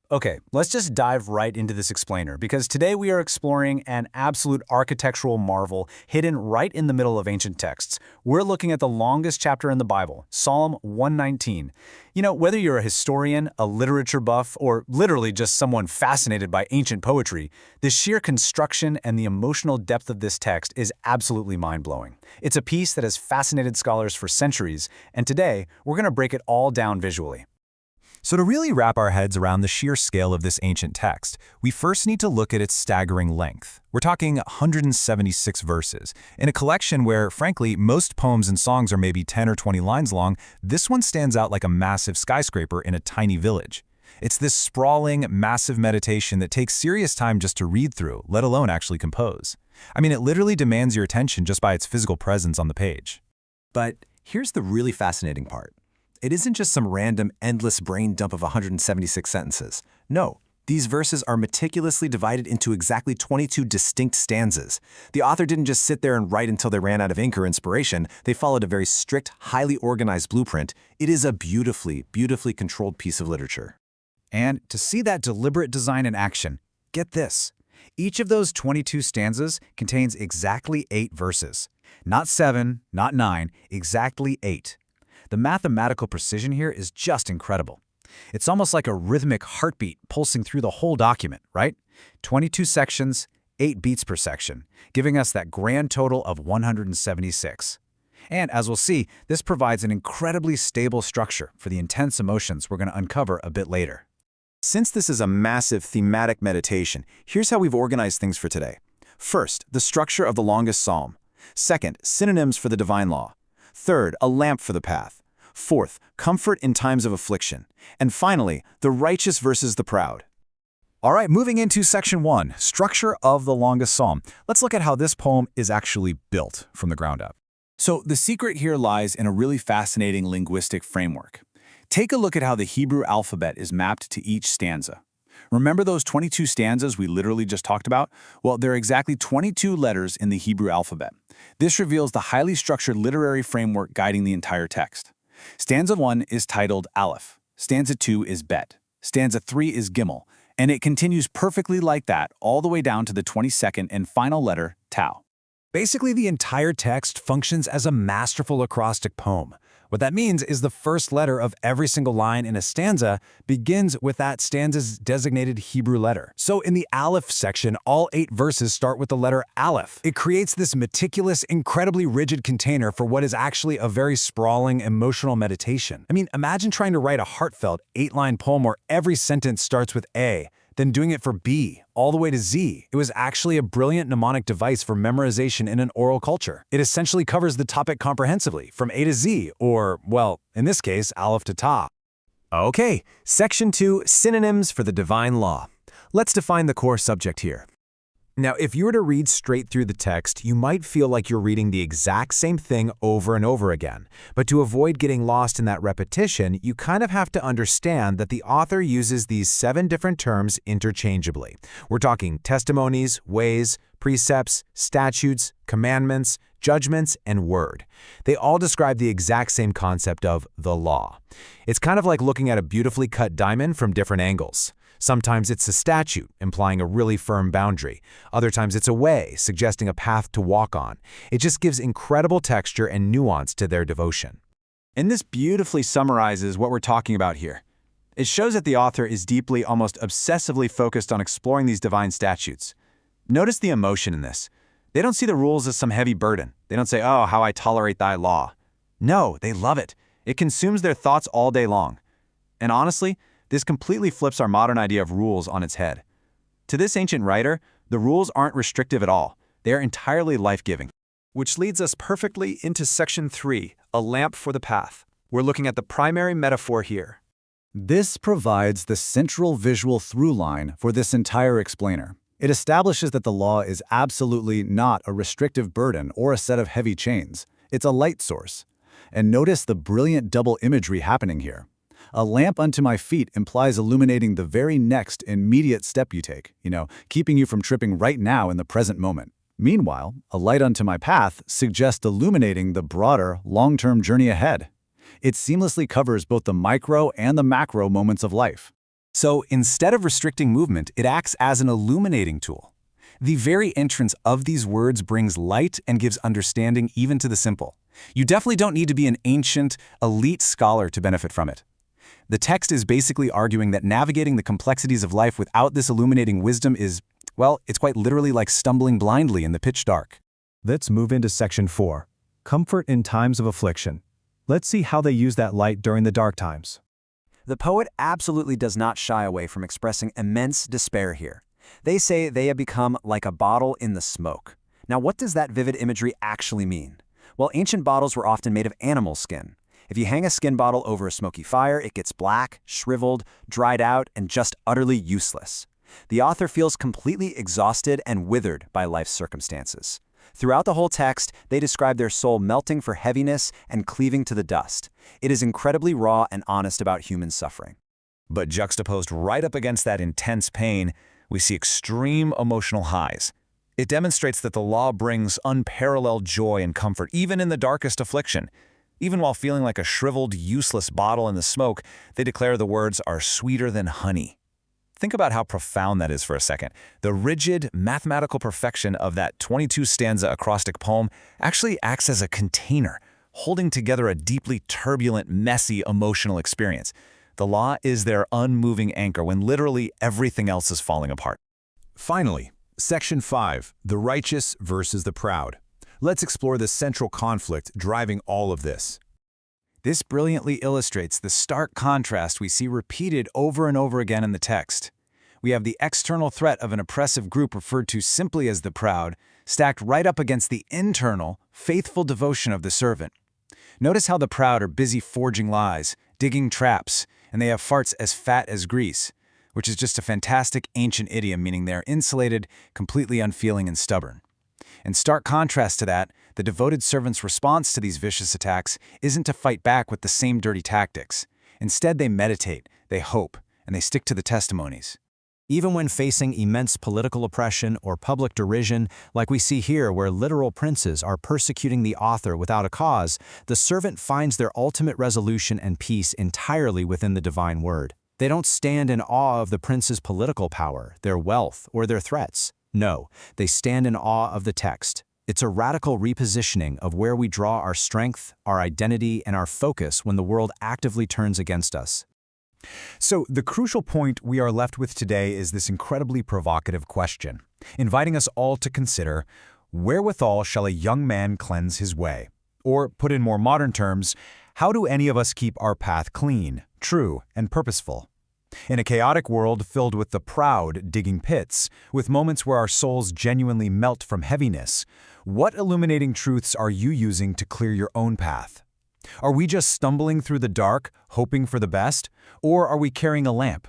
Okay, let's just dive right into this explainer because today we are exploring an absolute architectural marvel hidden right in the middle of ancient texts. We're looking at the longest chapter in the Bible, Psalm 119. Whether you're a historian, a literature buff, or literally just someone fascinated by ancient poetry, the sheer construction and the emotional depth of this text is absolutely mind-blowing. It's a piece that has fascinated scholars for centuries, and today we're going to break it all down visually. So to really wrap our heads around the sheer scale of this ancient text, we first need to look at its staggering length. We're talking 176 verses. In a collection where, frankly, most poems and songs are maybe 10 or 20 lines long, this one stands out like a massive skyscraper in a tiny village. It's this sprawling, massive meditation that takes serious time just to read through, let alone actually compose. I mean, it literally demands your attention just by its physical presence on the page. But here's the really fascinating part. It isn't just some random, endless brain dump of 176 sentences. No, these verses are meticulously divided into exactly 22 distinct stanzas. The author didn't just sit there and write until they ran out of ink or inspiration. They followed a very strict, highly organized blueprint. It is a beautifully, beautifully controlled piece of literature. And to see that deliberate design in action, get this. Each of those 22 stanzas contains exactly 8 verses. Not 7, not 9, exactly 8. The mathematical precision here is just incredible. It's almost like a rhythmic heartbeat pulsing through the whole document, right? 22 sections, 8 beats per section, giving us that grand total of 176. And as we'll see, this provides an incredibly stable structure for the intense emotions we're going to uncover a bit later. Since this is a massive thematic meditation, here's how we've organized things for today. First, the structure of the longest psalm. Second, synonyms for the divine law. Third, a lamp for the path. Fourth, comfort in times of affliction. And finally, the righteous versus the proud. All right, moving into section 1, structure of the longest psalm. Let's look at how this poem is actually built from the ground up. So the secret here lies in a really fascinating linguistic framework. Take a look at how the Hebrew alphabet is mapped to each stanza. Remember those 22 stanzas we literally just talked about? Well, there are exactly 22 letters in the Hebrew alphabet. This reveals the highly structured literary framework guiding the entire text. Stanza 1 is titled Aleph. Stanza 2 is Bet. Stanza 3 is Gimel. And it continues perfectly like that all the way down to the 22nd and final letter, Tau. Basically, the entire text functions as a masterful acrostic poem. What that means is the first letter of every single line in a stanza begins with that stanza's designated Hebrew letter. So in the Aleph section, all 8 verses start with the letter Aleph. It creates this meticulous, incredibly rigid container for what is actually a very sprawling, emotional meditation. I mean, imagine trying to write a heartfelt 8-line poem where every sentence starts with A, then doing it for B, all the way to Z. It was actually a brilliant mnemonic device for memorization in an oral culture. It essentially covers the topic comprehensively, from A to Z, or, well, in this case, Aleph to Ta. Okay, section 2, synonyms for the divine law. Let's define the core subject here. Now, if you were to read straight through the text, you might feel like you're reading the exact same thing over and over again. But to avoid getting lost in that repetition, you kind of have to understand that the author uses these 7 different terms interchangeably. We're talking testimonies, ways, precepts, statutes, commandments, judgments, and word. They all describe the exact same concept of the law. It's kind of like looking at a beautifully cut diamond from different angles. Sometimes it's a statute, implying a really firm boundary. Other times it's a way, suggesting a path to walk on. It just gives incredible texture and nuance to their devotion. And this beautifully summarizes what we're talking about here. It shows that the author is deeply, almost obsessively focused on exploring these divine statutes. Notice the emotion in this. They don't see the rules as some heavy burden. They don't say, "Oh, how I tolerate thy law." No, they love it. It consumes their thoughts all day long. And honestly, this completely flips our modern idea of rules on its head. To this ancient writer, the rules aren't restrictive at all. They are entirely life-giving. Which leads us perfectly into section 3, a lamp for the path. We're looking at the primary metaphor here. This provides the central visual through line for this entire explainer. It establishes that the law is absolutely not a restrictive burden or a set of heavy chains. It's a light source. And notice the brilliant double imagery happening here. A lamp unto my feet implies illuminating the very next immediate step you take, keeping you from tripping right now in the present moment. Meanwhile, a light unto my path suggests illuminating the broader, long-term journey ahead. It seamlessly covers both the micro and the macro moments of life. So instead of restricting movement, it acts as an illuminating tool. The very entrance of these words brings light and gives understanding even to the simple. You definitely don't need to be an ancient, elite scholar to benefit from it. The text is basically arguing that navigating the complexities of life without this illuminating wisdom is, well, it's quite literally like stumbling blindly in the pitch dark. Let's move into section 4, comfort in times of affliction. Let's see how they use that light during the dark times. The poet absolutely does not shy away from expressing immense despair here. They say they have become like a bottle in the smoke. Now, what does that vivid imagery actually mean? Well, ancient bottles were often made of animal skin. If you hang a skin bottle over a smoky fire, it gets black, shriveled, dried out, and just utterly useless. The author feels completely exhausted and withered by life's circumstances. Throughout the whole text, they describe their soul melting for heaviness and cleaving to the dust. It is incredibly raw and honest about human suffering. But juxtaposed right up against that intense pain, we see extreme emotional highs. It demonstrates that the law brings unparalleled joy and comfort, even in the darkest affliction. Even while feeling like a shriveled, useless bottle in the smoke, they declare the words are sweeter than honey. Think about how profound that is for a second. The rigid, mathematical perfection of that 22-stanza acrostic poem actually acts as a container, holding together a deeply turbulent, messy, emotional experience. The law is their unmoving anchor when literally everything else is falling apart. Finally, Section 5, the righteous versus the proud. Let's explore the central conflict driving all of this. This brilliantly illustrates the stark contrast we see repeated over and over again in the text. We have the external threat of an oppressive group referred to simply as the proud, stacked right up against the internal, faithful devotion of the servant. Notice how the proud are busy forging lies, digging traps, and they have farts as fat as grease, which is just a fantastic ancient idiom meaning they're insulated, completely unfeeling and stubborn. In stark contrast to that, the devoted servant's response to these vicious attacks isn't to fight back with the same dirty tactics. Instead, they meditate, they hope, and they stick to the testimonies. Even when facing immense political oppression or public derision, like we see here where literal princes are persecuting the author without a cause, the servant finds their ultimate resolution and peace entirely within the divine word. They don't stand in awe of the prince's political power, their wealth, or their threats. No, they stand in awe of the text. It's a radical repositioning of where we draw our strength, our identity, and our focus when the world actively turns against us. So the crucial point we are left with today is this incredibly provocative question, inviting us all to consider, wherewithal shall a young man cleanse his way? Or, put in more modern terms, how do any of us keep our path clean, true, and purposeful? In a chaotic world filled with the proud digging pits, with moments where our souls genuinely melt from heaviness, what illuminating truths are you using to clear your own path? Are we just stumbling through the dark, hoping for the best? Or are we carrying a lamp,